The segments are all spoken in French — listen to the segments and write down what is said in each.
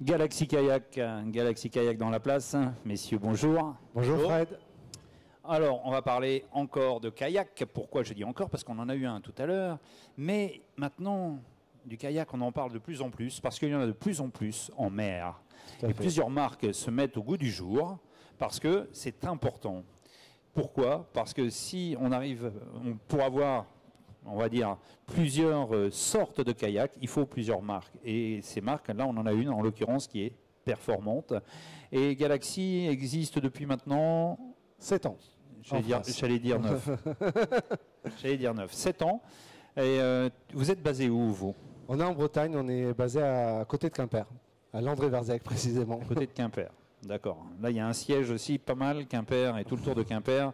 Galaxy Kayak dans la place. Messieurs, bonjour. Bonjour Fred. Alors, on va parler encore de kayak. Pourquoi je dis encore? Parce qu'on en a eu un tout à l'heure. Mais maintenant, du kayak, on en parle de plus en plus parce qu'il y en a de plus en plus en mer. Et plusieurs marques se mettent au goût du jour parce que c'est important. Pourquoi? Parce que si on arrive, pour avoir, on va dire, plusieurs sortes de kayaks, il faut plusieurs marques. Et ces marques, là, on en a une, en l'occurrence, qui est performante. Et Galaxy existe depuis maintenant 7 ans. J'allais dire 9. J'allais dire 9. 7 ans. Et vous êtes basé où, vous? On est en Bretagne, on est basé à côté de Quimper, à Landré-Varzec précisément. À côté de Quimper, d'accord. Là, il y a un siège aussi pas mal, Quimper, et tout le tour de Quimper.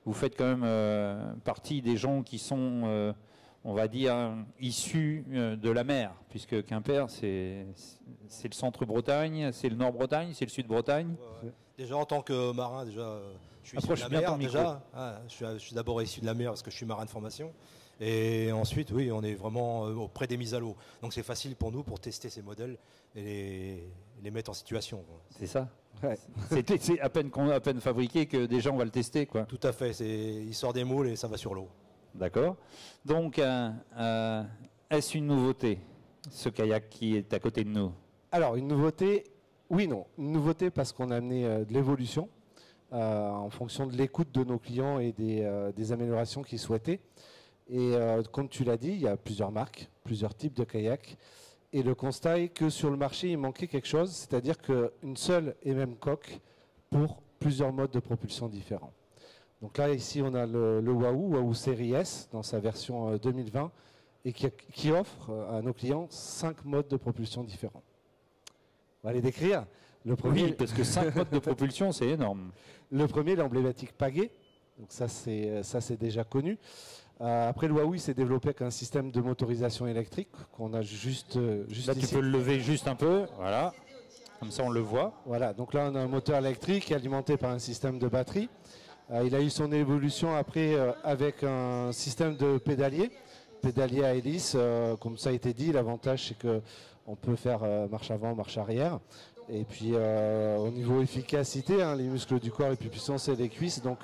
Vous faites quand même partie des gens qui sont, on va dire, issus de la mer, puisque Quimper, c'est le centre-Bretagne, c'est le nord-Bretagne, c'est le sud-Bretagne. Déjà, en tant que marin, je suis issu de la mer. Je suis d'abord issu de la mer parce que je suis marin de formation. Et ensuite, oui, on est vraiment auprès des mises à l'eau. Donc c'est facile pour nous pour tester ces modèles et les mettre en situation. C'est ça. Ouais. C'est à peine fabriqué que déjà on va le tester, quoi. Tout à fait. Il sort des moules et ça va sur l'eau. D'accord. Donc, est-ce une nouveauté, ce kayak qui est à côté de nous? Alors, une nouveauté, oui, non. Une nouveauté parce qu'on a amené de l'évolution en fonction de l'écoute de nos clients et des améliorations qu'ils souhaitaient. Et comme tu l'as dit, il y a plusieurs marques, plusieurs types de kayaks. Et le constat est que sur le marché, il manquait quelque chose, c'est-à-dire qu'une seule et même coque pour plusieurs modes de propulsion différents. Donc là, ici, on a le Wahoo Série S dans sa version 2020 et qui offre à nos clients 5 modes de propulsion différents. On va les décrire. Le premier, oui, parce que 5 modes de propulsion, c'est énorme. Le premier, l'emblématique Pagé. Donc ça, c'est déjà connu. Après, le Wahoo s'est développé avec un système de motorisation électrique qu'on a juste là, ici. Tu peux le lever juste un peu, voilà. Comme ça, on le voit. Voilà, donc là, on a un moteur électrique alimenté par un système de batterie. Il a eu son évolution après avec un système de pédalier à hélice. Comme ça a été dit, l'avantage, c'est qu'on peut faire marche avant, marche arrière. Et puis, au niveau efficacité, les muscles du corps les plus puissants, c'est les cuisses. Donc,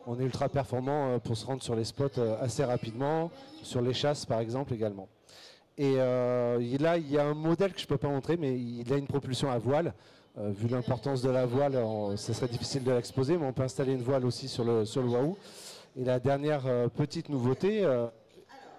on est ultra performant pour se rendre sur les spots assez rapidement, sur les chasses par exemple également. Et là, il y a un modèle que je ne peux pas montrer, mais il a une propulsion à voile. Vu l'importance de la voile, ce serait difficile de l'exposer, mais on peut installer une voile aussi sur le Wahoo. Et la dernière petite nouveauté...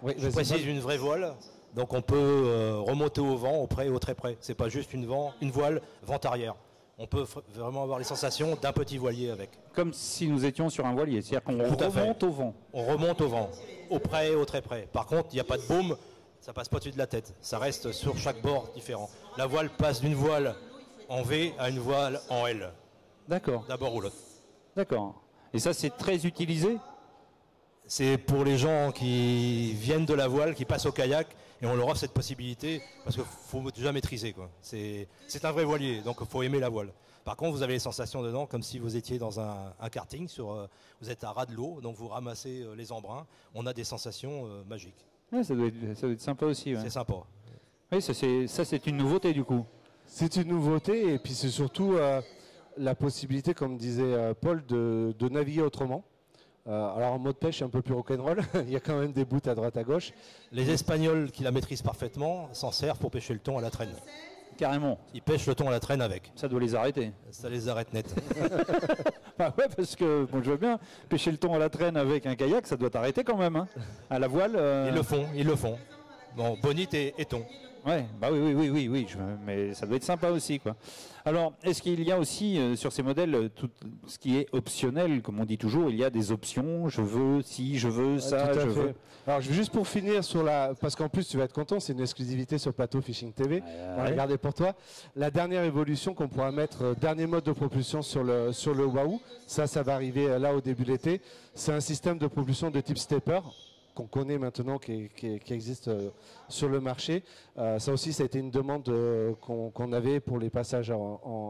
oui, je précise une vraie voile. Donc on peut remonter au vent, au près et au très près. C'est pas juste une voile vent-arrière. On peut vraiment avoir les sensations d'un petit voilier avec. Comme si nous étions sur un voilier, c'est-à-dire qu'on remonte au vent. On remonte au vent, au près et au très près. Par contre, il n'y a pas de baume, ça passe pas au-dessus de la tête. Ça reste sur chaque bord différent. La voile passe d'une voile en V à une voile en L. D'accord. D'abord ou l'autre. D'accord. Et ça, c'est très utilisé? C'est pour les gens qui viennent de la voile, qui passent au kayak, et on leur offre cette possibilité, parce qu'il faut déjà maîtriser, quoi. C'est un vrai voilier, donc il faut aimer la voile. Par contre, vous avez les sensations dedans, comme si vous étiez dans un karting, vous êtes à ras de l'eau, donc vous ramassez les embruns. On a des sensations magiques. Ouais, ça doit être sympa aussi. Ouais. C'est sympa. Oui, ça c'est une nouveauté du coup. C'est une nouveauté, et puis c'est surtout la possibilité, comme disait Paul, de naviguer autrement. Alors en mode pêche un peu plus rock'n'roll, il y a quand même des bouts à droite à gauche. Les Espagnols qui la maîtrisent parfaitement s'en servent pour pêcher le thon à la traîne. Carrément. Ils pêchent le thon à la traîne avec. Ça doit les arrêter. Ça les arrête net. Ah ouais, parce que bon, je veux bien pêcher le thon à la traîne avec un kayak, ça doit t'arrêter quand même. Hein. À la voile. Ils le font. Bon, bonite et thon. Ouais, bah oui, mais ça doit être sympa aussi, quoi. Alors, est-ce qu'il y a aussi sur ces modèles tout ce qui est optionnel, comme on dit toujours, il y a des options, je veux ci, je veux ça, je veux. Alors, juste pour finir sur parce qu'en plus tu vas être content, c'est une exclusivité sur Plateau Fishing TV. On va garder pour toi. La dernière évolution qu'on pourra mettre, dernier mode de propulsion sur le Wahoo, ça va arriver là au début de l'été. C'est un système de propulsion de type stepper, qu'on connaît maintenant, qui existe sur le marché. Ça aussi, ça a été une demande qu'on avait pour les passages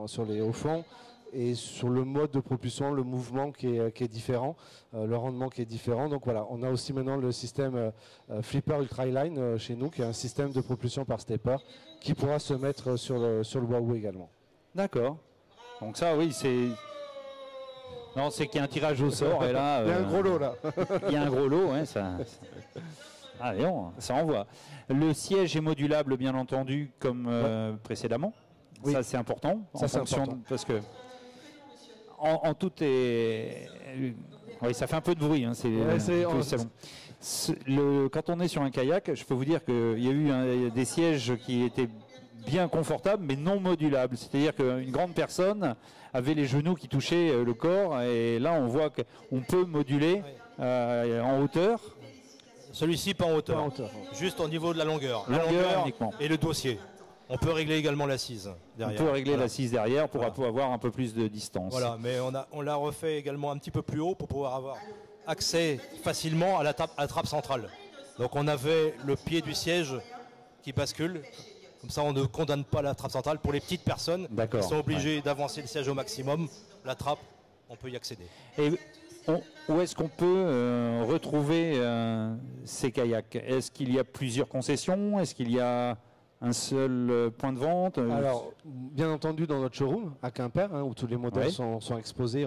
sur les hauts fonds et sur le mode de propulsion, le mouvement qui est différent, le rendement qui est différent. Donc voilà, on a aussi maintenant le système Flipper Ultraline chez nous, qui est un système de propulsion par stepper qui pourra se mettre sur le Wahoo également. D'accord. Donc ça, oui, c'est... Non, c'est qu'il y a un tirage au sort et là... Il y a un gros lot là. Il y a un gros lot, ouais, ça... Ah non, ça envoie. Le siège est modulable, bien entendu, comme précédemment. Oui. Ça, c'est important. Ça, c'est important. Parce que en tout est... Oui, ça fait un peu de bruit. Hein, quand on est sur un kayak, je peux vous dire qu'il y a eu des sièges qui étaient bien confortables, mais non modulables. C'est-à-dire qu'une grande personne avait les genoux qui touchaient le corps, et là, on voit qu'on peut moduler en hauteur. Celui-ci pas en hauteur, juste au niveau de la longueur. Longueur uniquement. Et le dossier. On peut régler également l'assise derrière. On peut régler l'assise derrière pour avoir un peu plus de distance. Voilà, mais on l'a refait également un petit peu plus haut pour pouvoir avoir accès facilement à la trappe centrale. Donc on avait le pied du siège qui bascule. Comme ça, on ne condamne pas la trappe centrale. Pour les petites personnes qui sont obligées d'avancer le siège au maximum, la trappe, on peut y accéder. Et où est-ce qu'on peut retrouver ces kayaks? Est-ce qu'il y a plusieurs concessions? Est-ce qu'il y a un seul point de vente? Alors, bien entendu, dans notre showroom à Quimper, où tous les modèles sont exposés,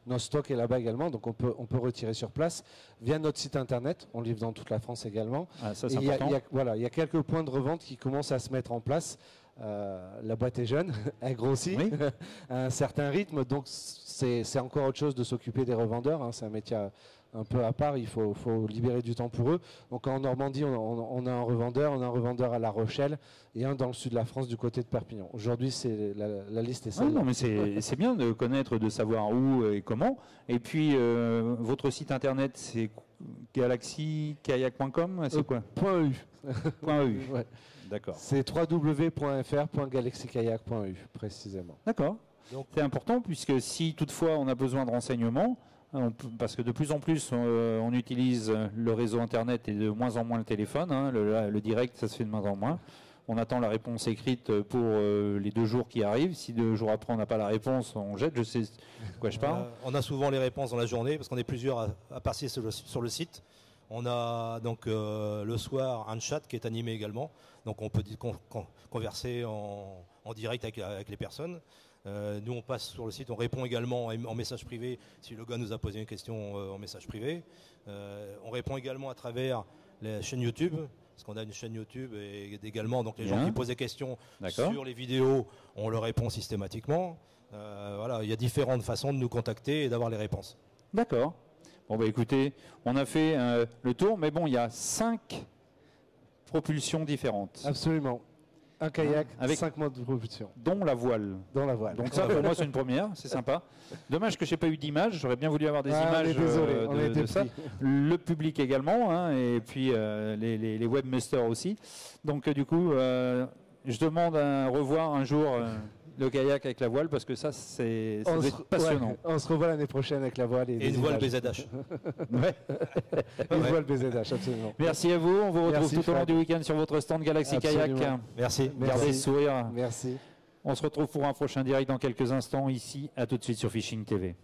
notre stock est là-bas également, donc on peut retirer sur place. Via notre site internet, on livre dans toute la France également. Ah, ça, c'est important. Il y a quelques points de revente qui commencent à se mettre en place. La boîte est jeune, elle grossit à un certain rythme, donc c'est encore autre chose de s'occuper des revendeurs. C'est un métier un peu à part, il faut libérer du temps pour eux. Donc en Normandie, on a un revendeur à La Rochelle et un dans le sud de la France du côté de Perpignan. Aujourd'hui, la liste est celle-là. Non, mais c'est bien de connaître, de savoir où et comment. Et puis, votre site internet, c'est galaxykayak.com, c'est quoi .eu. .eu. Ouais. D'accord. C'est www.fr.galaxykayak.eu précisément. D'accord. C'est important puisque si toutefois on a besoin de renseignements, parce que de plus en plus on utilise le réseau internet et de moins en moins le téléphone, le direct ça se fait de moins en moins. On attend la réponse écrite pour les 2 jours qui arrivent. Si 2 jours après on n'a pas la réponse, on jette. Je sais de quoi je parle. On a souvent les réponses dans la journée parce qu'on est plusieurs à passer sur le site. On a donc le soir un chat qui est animé également, donc on peut converser en direct avec les personnes. Nous on passe sur le site, on répond également en message privé si le gars nous a posé une question en message privé. On répond également à travers la chaîne YouTube, parce qu'on a une chaîne YouTube et également donc les gens qui posent des questions sur les vidéos, on leur répond systématiquement. Voilà, il y a différentes façons de nous contacter et d'avoir les réponses. D'accord. Bon, bah écoutez, on a fait le tour, mais bon, il y a 5 propulsions différentes. Absolument. Un kayak avec 5 modes de propulsion. Dont la voile. Donc ça, pour moi, c'est une première, c'est sympa. Dommage que je n'ai pas eu d'image, j'aurais bien voulu avoir des images de ça. Le public également, et puis les webmasters aussi. Donc du coup, je demande à revoir un jour... le kayak avec la voile, parce que ça va être passionnant. Ouais, on se revoit l'année prochaine avec la voile. Et une voile BZH. Une voile BZH, absolument. Merci à vous. On vous retrouve tout au long du week-end sur votre stand Galaxy Kayak. Merci. Gardez le sourire. Merci. On se retrouve pour un prochain direct dans quelques instants ici. À tout de suite sur Fishing TV.